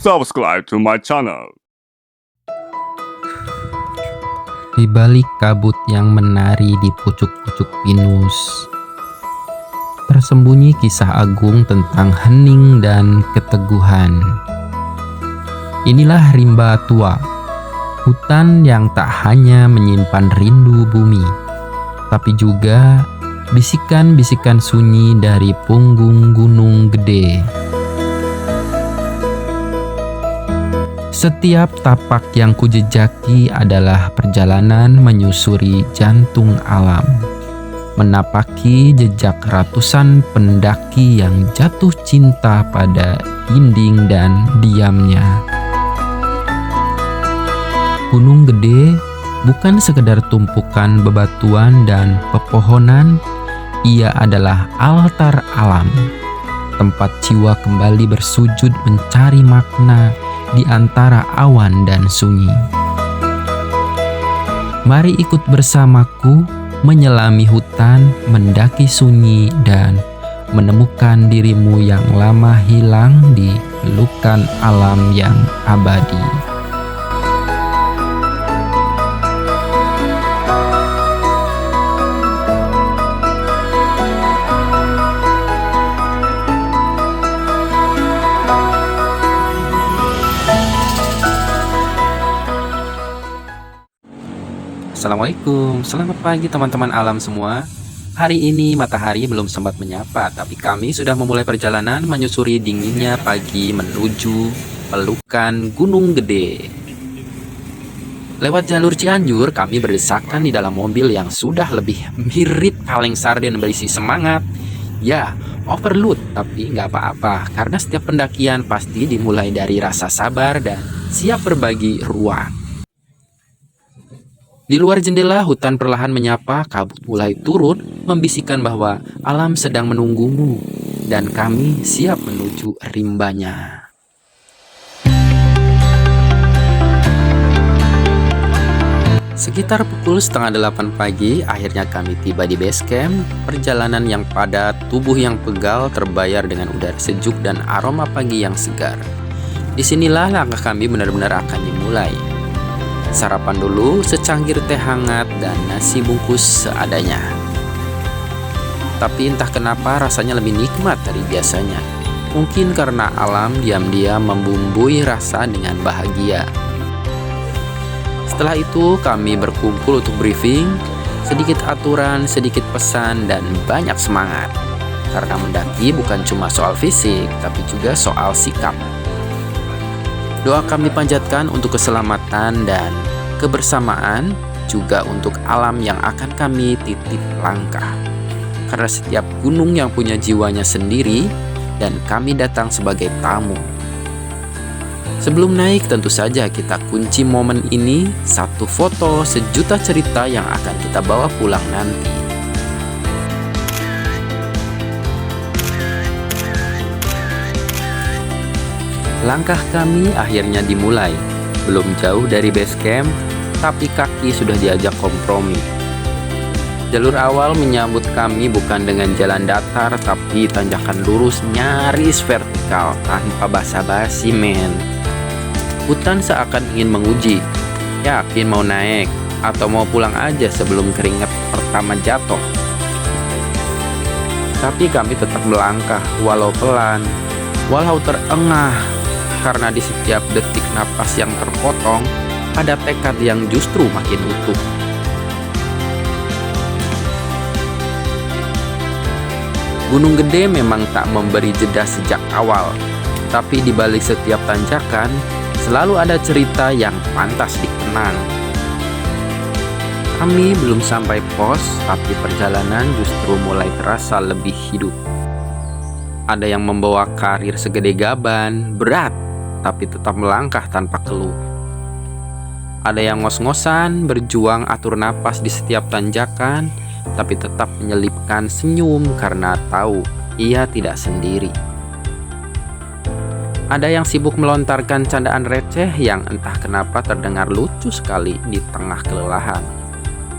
subscribe to my channel. Di balik kabut yang menari di pucuk-pucuk pinus, tersembunyi kisah agung tentang hening dan keteguhan. Inilah rimba tua, hutan yang tak hanya menyimpan rindu bumi, tapi juga bisikan-bisikan sunyi dari punggung gunung gede. Setiap tapak yang kujejaki adalah perjalanan menyusuri jantung alam, menapaki jejak ratusan pendaki yang jatuh cinta pada dinding dan diamnya. Gunung Gede bukan sekedar tumpukan bebatuan dan pepohonan, ia adalah altar alam, tempat jiwa kembali bersujud mencari makna di antara awan dan sunyi. Mari ikut bersamaku menyelami hutan, mendaki sunyi, dan menemukan dirimu yang lama hilang di pelukan alam yang abadi. Assalamualaikum, selamat pagi teman-teman alam semua. Hari ini matahari belum sempat menyapa, tapi kami sudah memulai perjalanan menyusuri dinginnya pagi menuju pelukan Gunung Gede. Lewat jalur Cianjur, kami berdesakan di dalam mobil yang sudah lebih mirip kaleng sarden berisi semangat. Ya, overload, tapi nggak apa-apa, karena setiap pendakian pasti dimulai dari rasa sabar dan siap berbagi ruang. Di luar jendela, hutan perlahan menyapa, kabut mulai turun, membisikkan bahwa alam sedang menunggumu, dan kami siap menuju rimbanya. Sekitar pukul 7:30 pagi, akhirnya kami tiba di base camp. Perjalanan yang padat, tubuh yang pegal terbayar dengan udara sejuk dan aroma pagi yang segar. Disinilah langkah kami benar-benar akan dimulai. Sarapan dulu, secangkir teh hangat dan nasi bungkus seadanya. Tapi entah kenapa rasanya lebih nikmat dari biasanya. Mungkin karena alam diam-diam membumbui rasa dengan bahagia. Setelah itu kami berkumpul untuk briefing, sedikit aturan, sedikit pesan, dan banyak semangat. Karena mendaki bukan cuma soal fisik, tapi juga soal sikap. Doa kami panjatkan untuk keselamatan dan kebersamaan, juga untuk alam yang akan kami titip langkah. Karena setiap gunung yang punya jiwanya sendiri, dan kami datang sebagai tamu. Sebelum naik, tentu saja kita kunci momen ini, satu foto sejuta cerita yang akan kita bawa pulang nanti. Langkah kami akhirnya dimulai. Belum jauh dari base camp, tapi kaki sudah diajak kompromi. Jalur awal menyambut kami bukan dengan jalan datar, tapi tanjakan lurus nyaris vertikal tanpa basa-basi, men. Hutan seakan ingin menguji, yakin mau naik atau mau pulang aja sebelum keringat pertama jatuh. Tapi kami tetap melangkah, walau pelan, walau terengah. Karena di setiap detik napas yang terpotong, ada tekad yang justru makin utuh. Gunung Gede memang tak memberi jeda sejak awal, tapi di balik setiap tanjakan, selalu ada cerita yang pantas dikenang. Kami belum sampai pos, tapi perjalanan justru mulai terasa lebih hidup. Ada yang membawa karir segede gaban, berat, tapi tetap melangkah tanpa keluh. Ada yang ngos-ngosan, berjuang atur napas di setiap tanjakan, tapi tetap menyelipkan senyum karena tahu ia tidak sendiri. Ada yang sibuk melontarkan candaan receh yang entah kenapa terdengar lucu sekali di tengah kelelahan.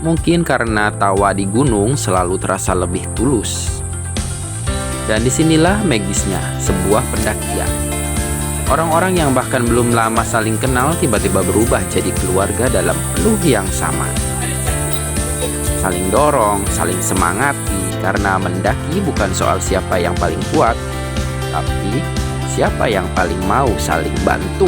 Mungkin karena tawa di gunung selalu terasa lebih tulus. Dan disinilah magisnya sebuah pendakian. Orang-orang yang bahkan belum lama saling kenal tiba-tiba berubah jadi keluarga dalam peluh yang sama. Saling dorong, saling semangati, karena mendaki bukan soal siapa yang paling kuat, tapi siapa yang paling mau saling bantu.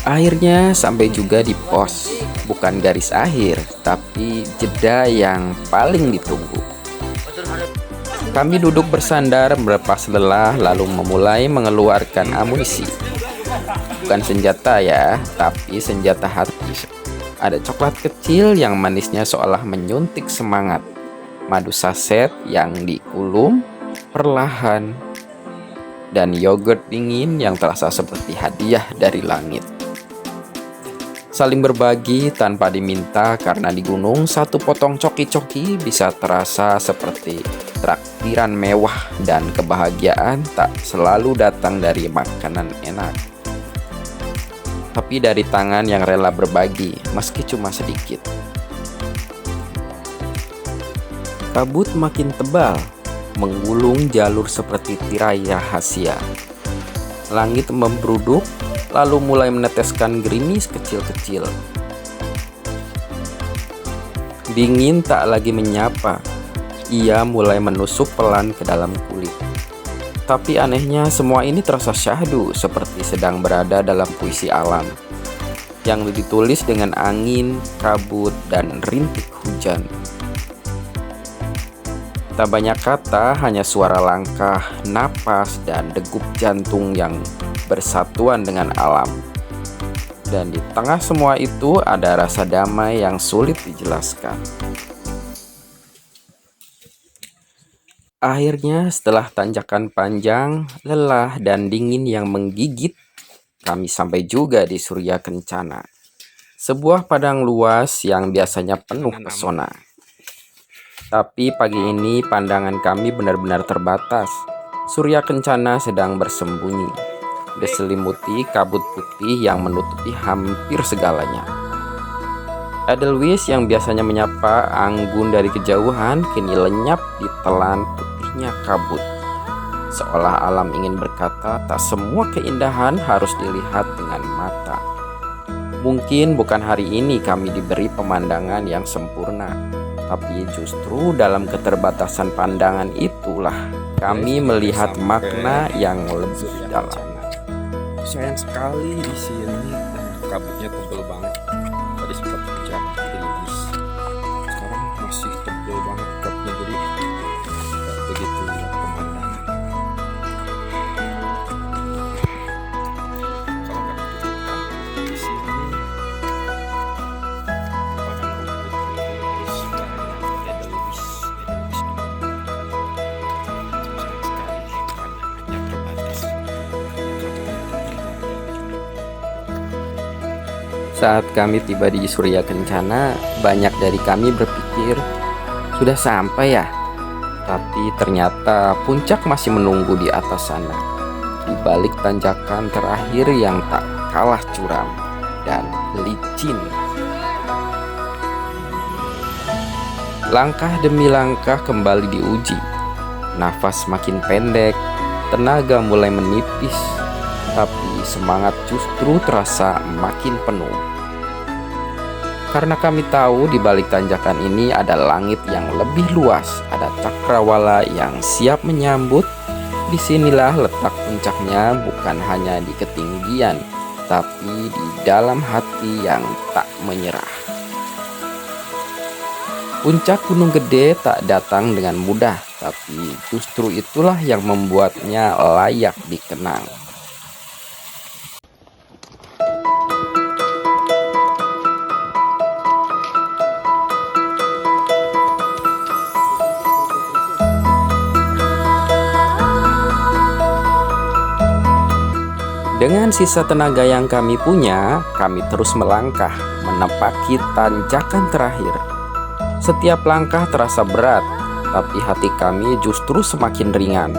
Akhirnya sampai juga di pos, bukan garis akhir, tapi jeda yang paling ditunggu. Kami duduk bersandar melepas lelah lalu memulai mengeluarkan amunisi. Bukan senjata ya, tapi senjata hati. Ada coklat kecil yang manisnya seolah menyuntik semangat. Madu saset yang dikulum perlahan. Dan yogurt dingin yang terasa seperti hadiah dari langit. Saling berbagi tanpa diminta, karena di gunung satu potong coki-coki bisa terasa seperti traktiran mewah, dan kebahagiaan tak selalu datang dari makanan enak, tapi dari tangan yang rela berbagi meski cuma sedikit. Kabut makin tebal, menggulung jalur seperti tirai rahasia. Langit membruduk, lalu mulai meneteskan gerimis kecil-kecil. Dingin tak lagi menyapa, ia mulai menusuk pelan ke dalam kulit. Tapi anehnya semua ini terasa syahdu, seperti sedang berada dalam puisi alam yang ditulis dengan angin, kabut, dan rintik hujan. Tak banyak kata, hanya suara langkah, napas, dan degup jantung yang bersatuan dengan alam. Dan di tengah semua itu ada rasa damai yang sulit dijelaskan. Akhirnya setelah tanjakan panjang, lelah, dan dingin yang menggigit, kami sampai juga di Surya Kencana, sebuah padang luas yang biasanya penuh pesona. Tapi pagi ini pandangan kami benar-benar terbatas. Surya Kencana sedang bersembunyi, diselimuti kabut putih yang menutupi hampir segalanya. Edelweiss yang biasanya menyapa anggun dari kejauhan kini lenyap di telan putihnya kabut. Seolah alam ingin berkata, tak semua keindahan harus dilihat dengan mata. Mungkin bukan hari ini kami diberi pemandangan yang sempurna, tapi justru dalam keterbatasan pandangan itulah kami melihat makna yang lebih dalam. Sayang sekali di sini kabutnya tebel banget. Tadi sempat hujan gerimis, sekarang masih tebel banget kabutnya, jadi nggak begitu lihat pemandangan. Kalau nggak ditutupan di sini padang rumput terus banyak edelweiss sayang sekali pandangannya terbatas. Saat kami tiba di Surya Kencana, banyak dari kami berpikir, sudah sampai ya? Tapi ternyata puncak masih menunggu di atas sana, di balik tanjakan terakhir yang tak kalah curam dan licin. Langkah demi langkah kembali diuji. Nafas makin pendek, tenaga mulai menipis, tapi semangat justru terasa makin penuh. Karena kami tahu di balik tanjakan ini ada langit yang lebih luas, ada cakrawala yang siap menyambut. Disinilah letak puncaknya, bukan hanya di ketinggian, tapi di dalam hati yang tak menyerah. Puncak Gunung Gede tak datang dengan mudah, tapi justru itulah yang membuatnya layak dikenang. Dengan sisa tenaga yang kami punya, kami terus melangkah, menapaki tanjakan terakhir. Setiap langkah terasa berat, tapi hati kami justru semakin ringan.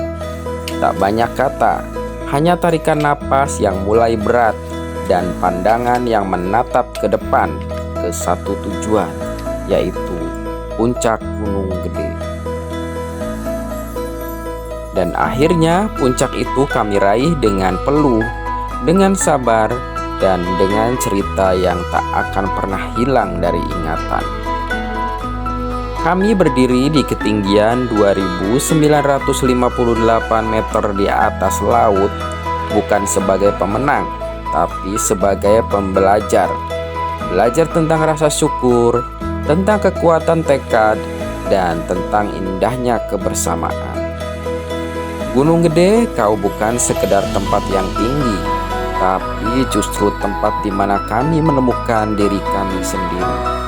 Tak banyak kata, hanya tarikan napas yang mulai berat dan pandangan yang menatap ke depan, ke satu tujuan, yaitu puncak Gunung Gede. Dan akhirnya puncak itu kami raih dengan peluh, dengan sabar, dan dengan cerita yang tak akan pernah hilang dari ingatan. Kami berdiri di ketinggian 2.958 meter di atas laut, bukan sebagai pemenang, tapi sebagai pembelajar. Belajar tentang rasa syukur, tentang kekuatan tekad, dan tentang indahnya kebersamaan. Gunung Gede, kau bukan sekedar tempat yang tinggi, tapi justru tempat di mana kami menemukan diri kami sendiri.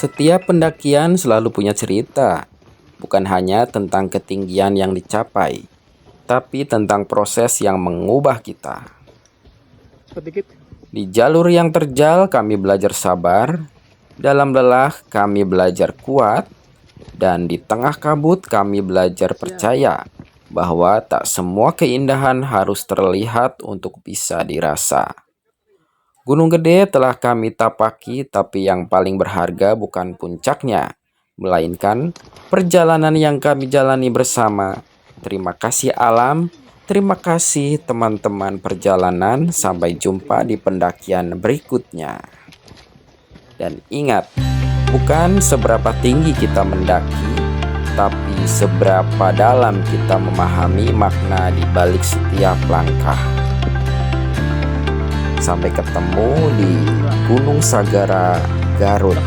Setiap pendakian selalu punya cerita, bukan hanya tentang ketinggian yang dicapai, tapi tentang proses yang mengubah kita. Di jalur yang terjal kami belajar sabar, dalam lelah kami belajar kuat, dan di tengah kabut kami belajar percaya bahwa tak semua keindahan harus terlihat untuk bisa dirasa. Gunung Gede telah kami tapaki, tapi yang paling berharga bukan puncaknya, melainkan perjalanan yang kami jalani bersama. Terima kasih alam, terima kasih teman-teman perjalanan, sampai jumpa di pendakian berikutnya. Dan ingat, bukan seberapa tinggi kita mendaki, tapi seberapa dalam kita memahami makna di balik setiap langkah. Sampai ketemu di Gunung Sagara, Garut.